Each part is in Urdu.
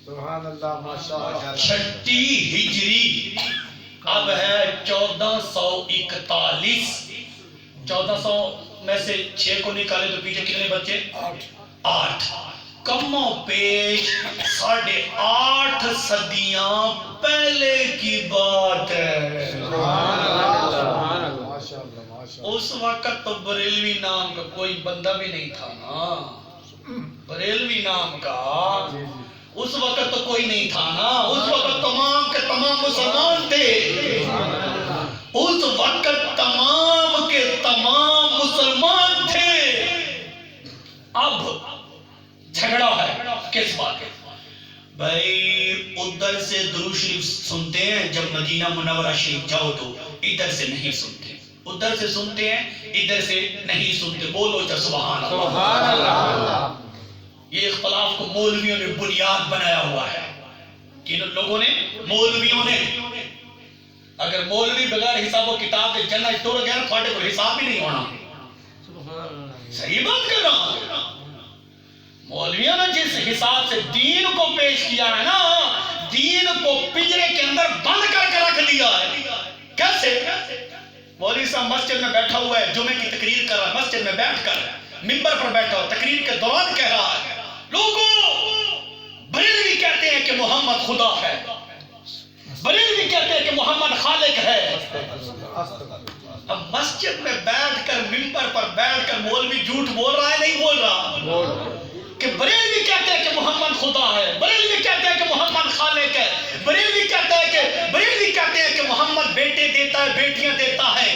سبحان اللہ ماشاءاللہ. چھٹی ہجری اب ہے 1441. 1400 میں سے 6 کو نکالے تو پیچھے کتنے بچے؟ 8. کم و بیش 8.5 صدیاں پہلے کی بات ہے. اس وقت تو بریلوی نام کا کوئی بندہ بھی نہیں تھا نا. بریلوی نام کا اس وقت تو کوئی نہیں تھا نا. اس وقت تمام کے تمام مسلمان تھے. اس وقت تمام کے تمام مسلمان تھے. اب جھگڑا ہے کس بات ہے بھائی؟ ادھر سے درود شریف سنتے ہیں جب مدینہ منورہ شریف جاؤ تو ادھر سے نہیں سنتے. ادھر سے سنتے ہیں ادھر سے نہیں سنتے. بولو چا سبحان اللہ. یہ اختلاف کو مولویوں نے بنیاد بنایا ہوا ہے. کن لوگوں نے؟ مولویوں نے. اگر مولوی بغیر حساب و کتاب کے جنت ٹر گیا نا تھوڑے کو حساب بھی نہیں ہونا. صحیح بات کر رہا ہوں. مولویوں نے جس حساب سے دین کو پیش کیا ہے نا, دین کو پنجرے کے اندر بند کر کے رکھ دیا ہے. کیسے؟ مولوی صاحب مسجد میں بیٹھا ہوا ہے, جمعے کی تقریر کر رہا ہے, مسجد میں بیٹھ کر منبر پر بیٹھا ہو, تقریر کے دوران کہہ رہا ہے لوگوں بریلوی کہتے ہیں کہ محمد خدا ہے, بریلوی کہتے ہیں کہ محمد خالق ہے. اب مسجد میں بیٹھ کر منبر پر بیٹھ کر مولوی جھوٹ بول رہا ہے نہیں بول رہا کہ بریلوی کہتے ہیں کہ محمد خدا ہے, بریلوی کہتے ہیں کہ محمد خالق ہے, بریلوی کہتے ہیں کہ محمد بیٹے دیتا ہے بیٹیاں دیتا ہے.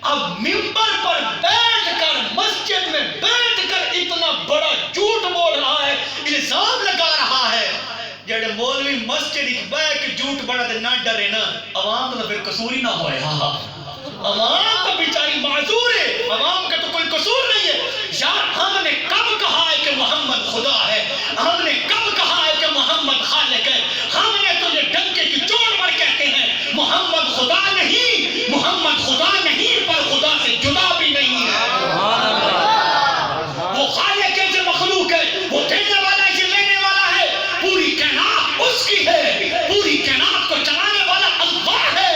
اب منبر پر بیٹھ کر مسجد میں بیٹھ کر اتنا بڑا جھوٹ بول رہا ہے, الزام لگا رہا ہے. جڑے مولوی مسجد بیٹھ کے جھوٹ بڑا تو نہ ڈرے نا, عوام تو پھر قصور ہی نہ ہوئے. عوام تو بیچاری معذور ہے, عوام کا تو کوئی قصور نہیں ہے. یار ہم نے کب کہا ہے کہ محمد خدا ہے؟ ہم نے کب کہا ہے کہ محمد خالق ہے؟ ہم نے تو یہ ڈنکے کی چوٹ پر کہتے ہیں محمد خدا نہیں, محمد خدا نہیں پر خدا سے جدا بھی نہیں ہے. وہ خالق ہے جو مخلوق ہے, وہ دینے والا ہے جو لینے والا ہے. پوری کائنات اس کی ہے, پوری کائنات کو چلانے والا اللہ ہے.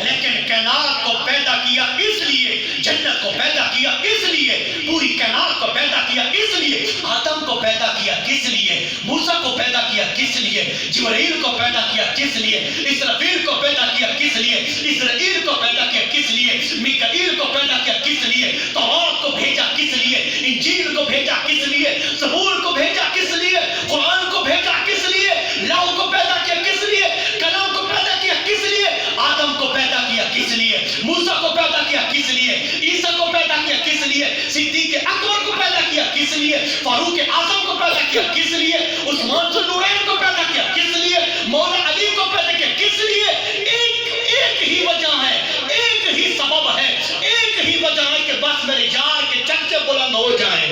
لیکن کائنات کو پیدا کیا اس لیے, جنت کو پیدا کیا اس لیے, پوری کائنات کو پیدا کیا اس لیے, آدم کو پیدا کیا کس لیے, موسیٰ کو پیدا کیا کس لیے, جبرائیل کو پیدا کیا کس لیے, اسرافیل کو پیدا کیا کس لیے, اسرائیل کو پیدا کیا کس لیے, میکائیل کو پیدا کیا کس لیے, توراۃ کو بھیجا کس لیے, انجیل کو بھیجا کس لیے, زبور کو بھیجا کس لیے, قرآن کو بھیجا کس لیے, لوح کو پیدا کیا کس لیے, قلم کو پیدا کیا کس لیے, آدم کو پیدا کیا کس لیے, موسیٰ کو پیدا کیا کس لیے, عیسیٰ کو پیدا کیا کس لیے, صدیق اکبر کو پیدا کیا کس لیے, فاروق اعظم کو پیدا کیا کس لیے, عثمان ذو النورین کو پیدا کیا کس لیے, مولا علی کو پیدا کیا کس لیے. ایک ہی وجہ ہے, ایک ہی سبب ہے, ایک ہی وجہ ہے کہ بس میرے یار کے چرچے بلند ہو جائیں.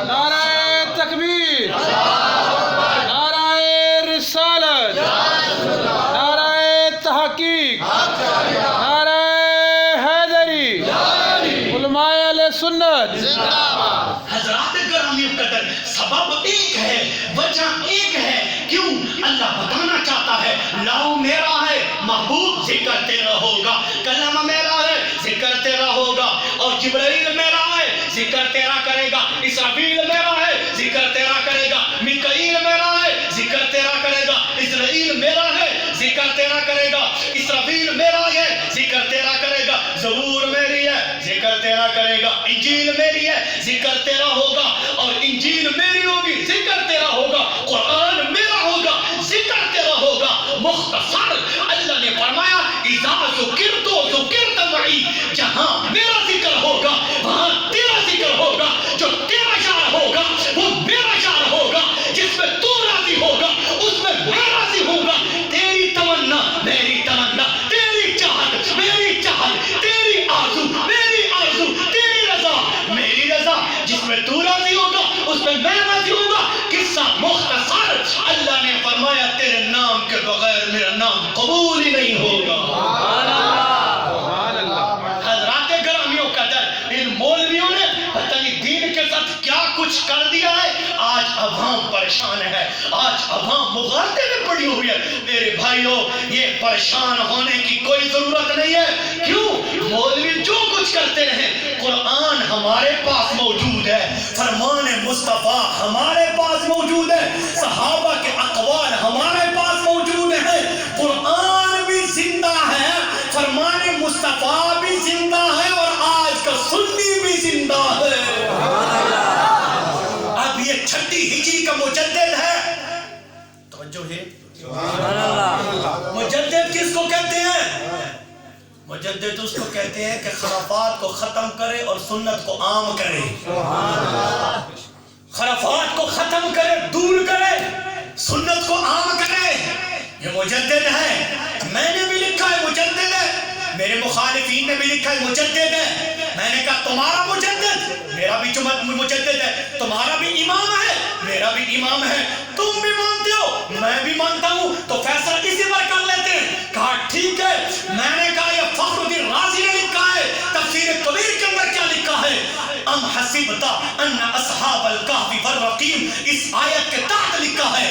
نعرہ تکبیر, نعرہ رسالت, نعرہ تحقیق, نعرہ حیدری, علماء اہل سنت. حضرات گرامی قدر, سبب ایک ہے, وجہ ایک ہے. کیوں؟ اللہ بتانا چاہتا ہے لاؤ میرا ہے, محبوب ذکر تیرا ہوگا, کلام میرا ہے ذکر تیرا ہوگا, اور جبرائیل میرا ہے ذکر تیرا کرے گا, اسرافیل میرا ہے ذکر تیرا کرے گا, میکائیل میرا ہے ذکر تیرا کرے گا, اسرائیل میرا ہے ذکر تیرا کرے گا, اسرافیل میرا ہے ذکر تیرا کرے گا, زبور میری ہے ذکر تیرا کرے گا, انجیل میری ہے ذکر تیرا ہوگا, اور انجیل میری ہوگی ذکر تیرا ہوگا, قرآن میرا ہوگا ذکر تیرا ہوگا. مختصر اللہ نے فرمایا اذا ذکرت ذکرت معی, جہاں میرا ذکر ہوگا وہاں تیرا ذکر ہوگا. جو تیرا یار ہوگا وہ میرا یار ہوگا, جس میں تو راضی ہوگا اس میں میں راضی ہوں گا. تیری تمنا میری تمنا, تیری چاہت میری چاہت, تیری آرزو میری آرزو, تیری رضا میری رضا, جس میں تو راضی ہوگا اس میں میں راضی ہوں گا. کس پریشان ہے. آج عوام مغالطے میں پڑی ہوئی ہے. میرے بھائیوں یہ پریشان ہونے کی کوئی ضرورت نہیں ہے. کیوں؟ مولوی جو کچھ کرتے رہیں، قرآن ہمارے پاس موجود ہے، فرمان مصطفیٰ ہمارے پاس موجود ہے، صحابہ کے اقوال ہمارے پاس موجود ہیں. قرآن بھی زندہ ہے، فرمان مصطفیٰ بھی زندہ ہے، اور آج کا سنی بھی زندہ ہے. اب یہ 6 ہجری کا مجدد ہے. توجہ ہے. مجدد کس کو کہتے ہیں؟ مجدد اس کو کہتے ہیں کہ خرافات کو ختم کرے اور سنت کو عام کرے. خرافات کو ختم کرے، دور کرے، سنت کو عام کرے. یہ مجدد ہے. میں نے بھی لکھا ہے مجدد ہے، میرے مخالفین نے بھی لکھا ہے مجدد ہے. میں نے کہا تمہارا مجدد، میرا بھی مجدد ہے. تمہارا بھی امام ہے، میرا بھی امام ہے. تم بھی مانتے ہو، میں بھی مانتا ہوں، تو فیصلہ اسی پر کر لیتے ہیں. کہا ٹھیک ہے. میں نے کہا یہ فخر الدین رازی نے لکھا ہے، تفسیر کبیر کے اندر کیا لکھا ہے؟ ام حسبت ان اصحاب الکہف والرقیم، اس آیت کے تحت لکھا ہے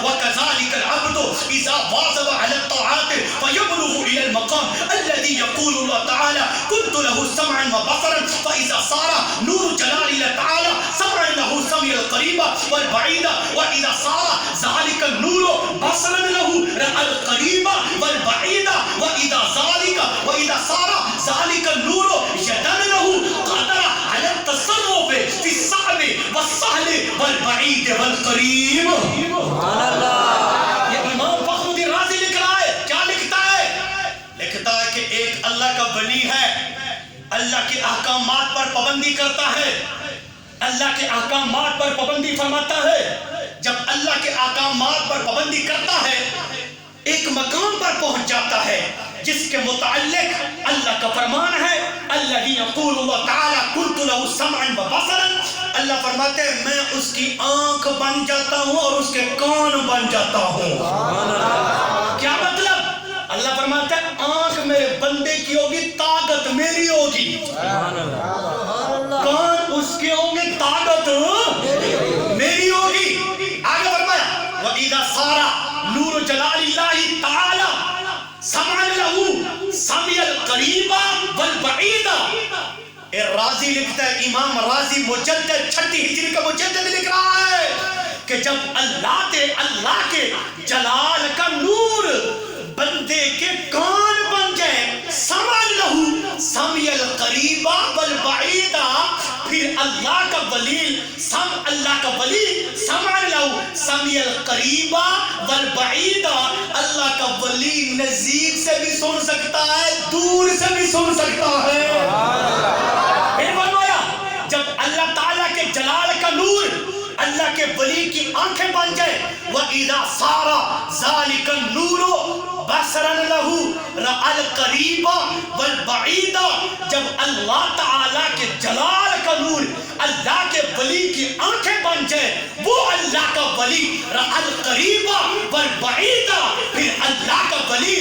وَكَذَلِكَ الْعَبْدُ إِذَا وَاظَبَ عَلَى الطَّاعَاتِ فَيَبْلُغُ إِلَى الْمَقَامِ الَّذِي يَقُولُ اللَّهُ تَعَالَى كُنتُ لَهُ سَمْعًا وَبَصَرًا فَإِذَا صَارَ نُورُ جَلَالِ اللَّهِ تَعَالَى سَمْعًا لَهُ سَمِعَ الْقَرِيبَ وَالْبَعِيدَ وَإِذَا صَارَ ذَلِكَ النُّورُ بَصَرًا لَهُ رَأَى الْقَرِيبَ وَالْبَعِيدَ وَإِذَا صَارَ ذَلِكَ النُّورُ يَدًا لَهُ قَدَرَ عَلَى التَّصَرُّفِ فِي الصَّعْبِ وَالسَّهْلِ وَالْبَعِيدِ وَالْقَرِيبِ. یہ امام فخر الدین رازی لکھ رہا ہے. کیا لکھتا ہے؟ لکھتا ہے کہ ایک اللہ کا ولی ہے، اللہ کے احکامات پر پابندی کرتا ہے، اللہ کے احکامات پر پابندی فرماتا ہے. جب اللہ کے احکامات پر پابندی کرتا ہے، ایک مقام پر پہنچ جاتا ہے جس کے متعلق اللہ کا فرمان ہے الذی یقول اللہ تعالی کنت لہ سمعا وبصرا. اللہ فرماتے ہیں میں اس کی آنکھ بن جاتا ہوں اور اس کے کان بن جاتا ہوں. کیا مطلب؟ اللہ فرماتا ہے آنکھ میرے بندے کی ہوگی، طاقت میری ہوگی. کان اس کے ہوں گے، طاقت میری ہوگی. آگے فرمایا وَإِذَا صَارَ نُورُ جَلَالِ اللَّهِ تَعَالَى سَمْعًا لَهُ سَمِعَ الْقَرِيبَ وَالْبَعِيدَ. راضی لکھتا ہے، امام راضی مجدد 6 ہجری کا مجدد لکھ رہا ہے کہ جب اللہ کے جلال کا نور بندے کے کان بن جائے، سمع لہو سمع القریب والبعید، پھر اللہ کا ولی سمع لہو سمع القریب والبعید. اللہ کا ولی نزدیک سے بھی سن سکتا ہے، دور سے بھی سن سکتا ہے. پھر فرمایا جب اللہ تعالیٰ کے جلال کا نور اللہ کے ولی کی آنکھیں بن جائے وَإِذَا صَارَ ذَلِكَ النُّورُ بَصَرًا لَهُ رَأَى الْقَرِيبَ وَالْبَعِيدَ. جب اللہ تعالیٰ کے جلال کا نور اللہ کے ولی کی آنکھیں بن جائے، وہ اللہ کا ولی رَأَى الْقَرِيبَ وَالْبَعِيدَ، پھر اللہ کا ولی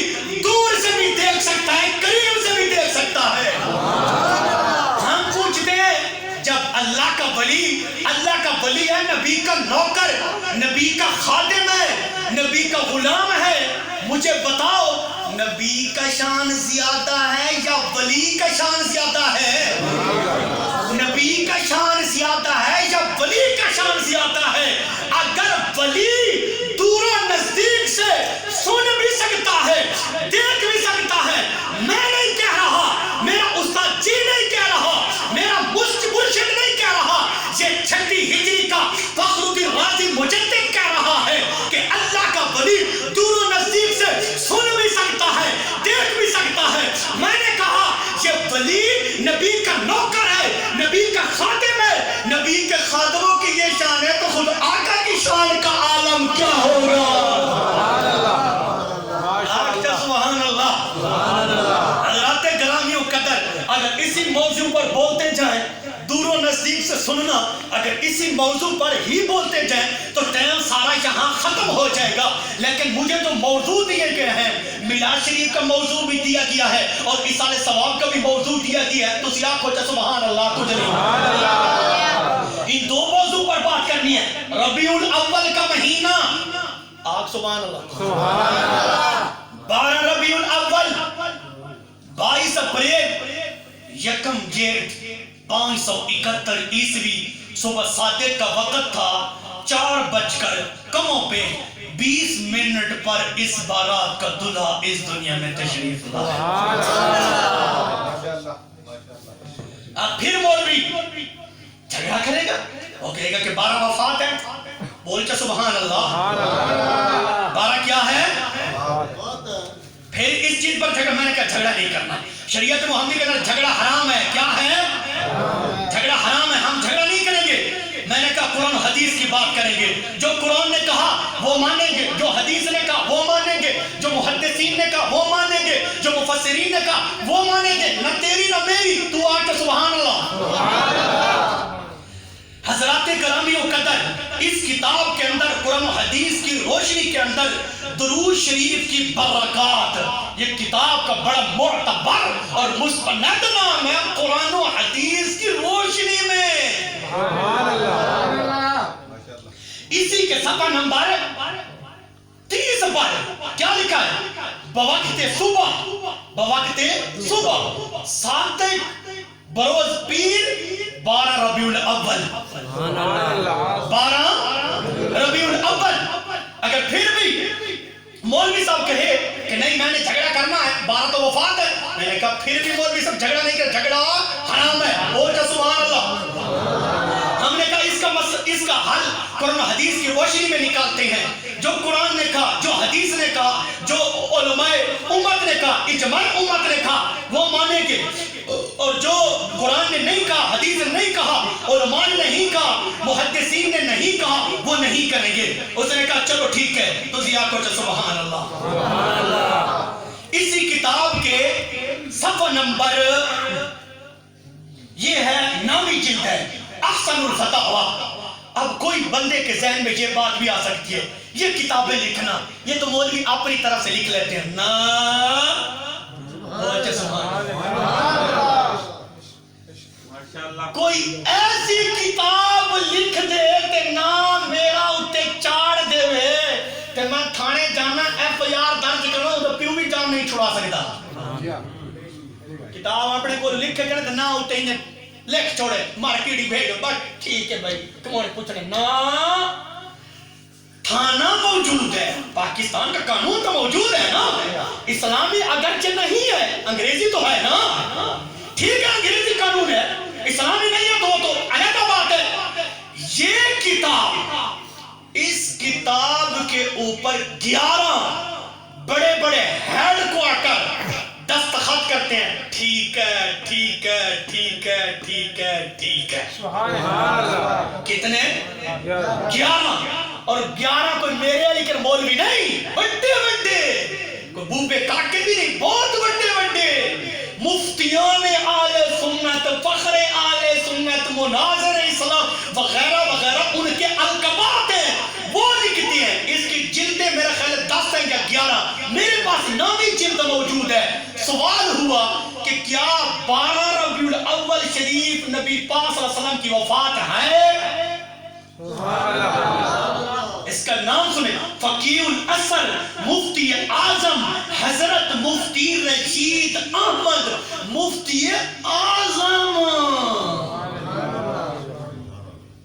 دور سے بھی دیکھ سکتا ہے، قریب سے بھی دیکھ سکتا ہے. ہم پوچھتے ہیں جب اللہ کا ولی ہے، نبی کا نوکر، نبی کا خادم ہے، نبی کا غلام ہے، مجھے بتاؤ نبی کا شان زیادہ ہے یا ولی کا شان زیادہ ہے؟ نبی کا شان زیادہ ہے یا ولی کا شان زیادہ ہے؟ اگر ولی دور و نزدیک سے سن بھی سکتا ہے، دیکھ بھی سکتا ہے، میں نہیں کہہ رہا، میرا استاد جی نہیں کہہ رہا، میرا مرشد نہیں کہہ رہا، یہ 6 ہجری کا فخر الدین رازی مجدد کہہ رہا ہے کہ اللہ کا ولی دور و نزدیک سے سن بھی سکتا ہے، دیکھ بھی سکتا ہے. میں نے کہا یہ ولی نبی کا نوکر ہے، نبی کا خادم ہے، نبی کے خادموں کی یہ شان ہے تو خود آقا کی شان کا عالم کیا ہوگا؟ سبحان اللہ. حضرات گرامیوں قدر، اگر اسی موضوع پر بولتے جائیں، دور و نزدیک سے سننا، اگر اسی موضوع پر ہی بولتے جائیں تو ٹائم سارا یہاں ختم ہو جائے گا. لیکن مجھے جو موضوع دیے گئے ہیں، میلاد شریف کا موضوع بھی دیا گیا ہے اور ایصال ثواب کا بھی موضوع دیا گیا ہے، تو سیاق ہو جائے سبحان اللہ کچھ نہیں. ان 2 موضوع پر پر بات کرنی ہے. ربیع الاول کا مہینہ, آگ سبحان اللہ, 12 ربیع الاول 22 اپریل 1 جیٹھ 571 عیسوی صبح صادق کا وقت تھا. 4:20 پر اس بارات کا دلہا اس دنیا میں تشریف لایا. اب پھر مولوی جھگڑا کرے گا, وہ کہے گا کہ 12 وفات ہے. بول کے سبحان اللہ. 12 کیا ہے؟ پھر اس چیز پر جھگڑا, میں نے کہا جھگڑا نہیں کرنا. شریعت محمدی کے اندر جھگڑا حرام ہے. کیا ہے؟ جھگڑا حرام ہے, ہم جھگڑا نہیں کریں گے. میں نے کہا قرآن حدیث کی بات کریں گے. جو قرآن نے کہا وہ مانیں گے, جو حدیث نے کہا وہ مانیں گے, جو محدثین نے کہا وہ مانیں گے, جو مفسرین نے کہا وہ مانیں گے. نہ تیری نہ میری. تو آ کے سبحان اللہ. حضرات گرامی و قدر, اس کتاب کے اندر قرآن و حدیث کی روشنی کے اندر درود شریف کی برکات, یہ کتاب کا بڑا معتبر اور مستند نام ہے. قرآن و حدیث کی روشنی میں اسی کے صفحہ نمبر 30 پر کیا لکھا ہے؟ بوقت صبح صادق بروز پیر 12 ربیع الاول. 12 ربیع الاول. اگر پھر بھی مولوی صاحب کہے کہ نہیں میں نے جھگڑا کرنا ہے, 12 تو وفات ہے, میں نے کہا پھر بھی مولوی صاحب جھگڑا نہیں کر, جھگڑا حرام ہے. بول کے سبحان اللہ. ہم نے کہا اس کا حل قرآن حدیث کی روشنی میں نکالتے ہیں. جو قرآن نے کہا, جو حدیث نے کہا, جو علماء امت نے کہا, اجماع امت نے کہا وہ مانیں گے, اور جو قرآن نے نہیں کہا, حدیث نے نہیں کہا, علماء نے نہیں کہا, محدثین نے نہیں کہا, وہ نہیں کریں گے. اس نے کہا چلو ٹھیک ہے, تو ضیاء کو سبحان اللہ. اسی کتاب کے صفحہ نمبر یہ ہے 9ویں جلد ہے, احسن الفتاوی. اب کوئی بندے کے ذہن میں یہ بات بھی آ سکتی ہے, یہ کتابیں لکھنا یہ تو مولوی اپنی طرف سے لکھ لیتے ہیں نا. کوئی ایسی کتاب لکھ دے تے نام میرا اتے چاڑ دے تے میں تھانے جانا FIR درج کرنا, تو پیو بھی جان نہیں چھڑا سکتا. کتاب اپنے کو لکھ کے تے نہ اتے ہی لکھ چھوڑے, مارکیٹ ہی بھیجو, بس ٹھیک ہے بھائی تمہارے پوچھنے نا. تھانہ موجود ہے, پاکستان کا قانون تو موجود ہے نا. اسلامی اگرچہ نہیں ہے, انگریزی تو ہے نا. ٹھیک ہے انگریزی قانون ہے, اسلامی نہیں ہے تو علیحدہ بات ہے. یہ کتاب, اس کتاب کے اوپر 11 بڑے بڑے ہیڈ کوارٹر دستخط کرتے ہیں. ٹھیک ہے ٹھیک ہے ٹھیک ہے ٹھیک ہے ٹھیک ہے. کتنے؟ 11. اور 11 کوئی میرے علی کے مولوی نہیں, بڑے بڑے, کوئی بوبے کاکے بھی نہیں, بہت بڑے بڑے مفتیان آل سنت, فخر آل سنت, مناظر اسلام وغیرہ وغیرہ, ان کے القابات ہیں, وہ لکھتی ہیں. اس کی جلدیں میرا خیال 10 ہیں یا 11, میرے پاس 9ویں جلد موجود ہے. سوال ہوا کہ کیا 12 ربیع الاول شریف نبی پاک صلی اللہ علیہ وسلم کی وفات ہے؟ اس کا نام سنیں, فقیہ الاثر مفتی اعظم حضرت مفتی رشید احمد مفتی اعظم.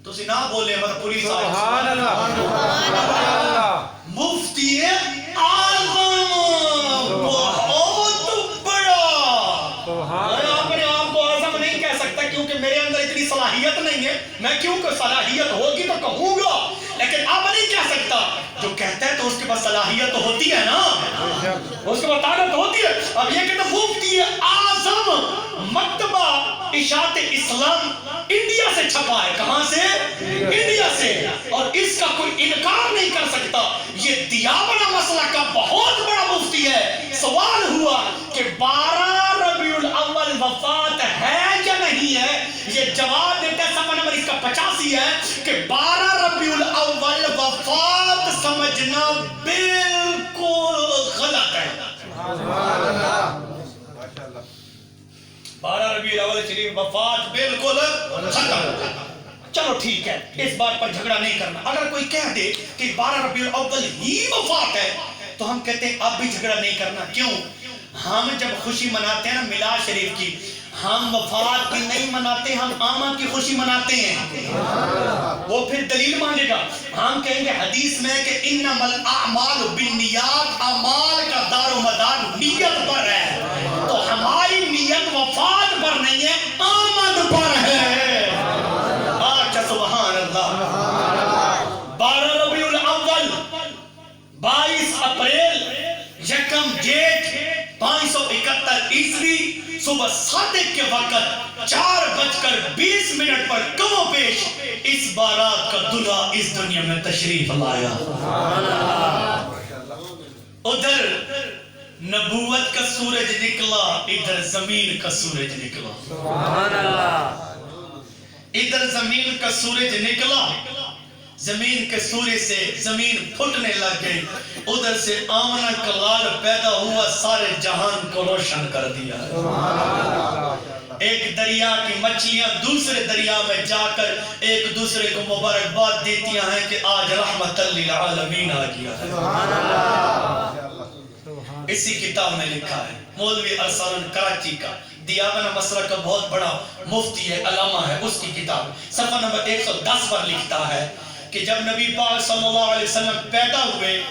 تسی نہ بولے مگر پولیس سبحان اللہ. مفتی اعظم بہت بڑا. میں اپنے آپ کو اعظم نہیں کہہ سکتا کیونکہ میرے اندر اتنی صلاحیت نہیں ہے. میں کیوں کہ صلاحیت ہوگی تو کہوں گا, لیکن اب نہیں کہہ سکتا. جو کہتا ہے تو اس کے پاس صلاحیت تو ہوتی ہے نا, اس کے پاس طاقت ہوتی ہے. اب یہ کہتا مفتی اعظم, مکتبہ اشاعت اسلام انڈیا سے چھپا ہے. کہاں سے؟ انڈیا سے. اور اس کا کوئی انکار نہیں کر سکتا. یہ دیابنا مسئلہ کا بہت بڑا مفتی ہے. سوال ہوا کہ 12 ربیع الاول وفات ہے یا نہیں ہے؟ یہ جواب دیتا ہے, صفحہ نمبر اس کا 85 ہے کہ 12 ربیع الاول وفات سمجھنا بالکل غلط ہے. 12 ربیع الاول شریف وفات بالکل ختم. چلو ٹھیک ہے اس بات پر جھگڑا نہیں کرنا. اگر کوئی کہہ دے کہ 12 ربیع الاول ہی وفات ہے تو ہم کہتے ہیں اب بھی جھگڑا نہیں کرنا. کیوں؟ ہم جب خوشی مناتے ہیں نا میلاد شریف کی، ہم وفات کی نہیں مناتے، ہم آمد کی خوشی مناتے ہیں. وہ پھر دلیل مانگے گا. ہم کہیں گے حدیث میں کہ انما الاعمال بالنیات، اعمال کا دار و مدار نیت پر ہے. تو ہماری نیت وفات پر نہیں ہے، آمد پر ہے. آج سبحان اللہ. 12 ربیع الاول 22 اپریل یکم جیٹھ 571 عیسوی صبح صادق کے وقت 4:20 پر کم و بیش اس بارات کا دلہا اس دنیا میں تشریف لایا. ادھر نبوت کا سورج نکلا، ادھر زمین کا سورج نکلا. ادھر زمین کا سورج نکلا، زمین کے سورج سے زمین پھٹنے لگ گئی. ادھر سے آمنہ کا لال پیدا ہوا، سارے جہان کو روشن کر دیا. ایک دریا کی مچھلیاں دوسرے دریا میں جا کر ایک دوسرے کو مبارکباد دیتی ہیں کہ آج رحمت للعالمین آ گیا ہے. اسی کتاب میں لکھا ہے، مولوی ارسلان کراچی کا دیوانہ مسلک کا بہت بڑا مفتی ہے، علامہ ہے، اس کی کتاب صفحہ نمبر 110 پر لکھتا ہے کہ جب نبی پاک صلی اللہ علیہ وسلم پیدا ہوئے،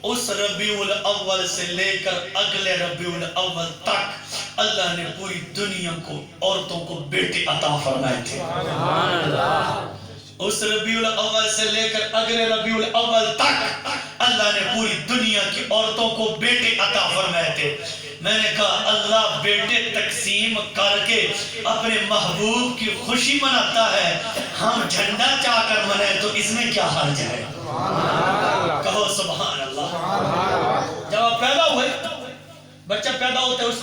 اس ربیع الاول سے لے کر اگلے ربیع الاول تک اللہ نے پوری دنیا کو عورتوں کو بیٹے عطا فرمائے تھے. اس ربیع الاول سے لے کر اگلے ربیع الاول تک اللہ نے پوری دنیا کی عورتوں کو بیٹے عطا فرمائے تھے. میں نے کہا اللہ بیٹے تقسیم کر کے اپنے محبوب کی خوشی مناتا ہے، ہم جھنڈا چاہ کر منائے تو اس میں کیا حرج ہے؟ کہو سبحان اللہ. جب آپ پیدا ہوئے، بچہ پیدا ہوتا ہے اس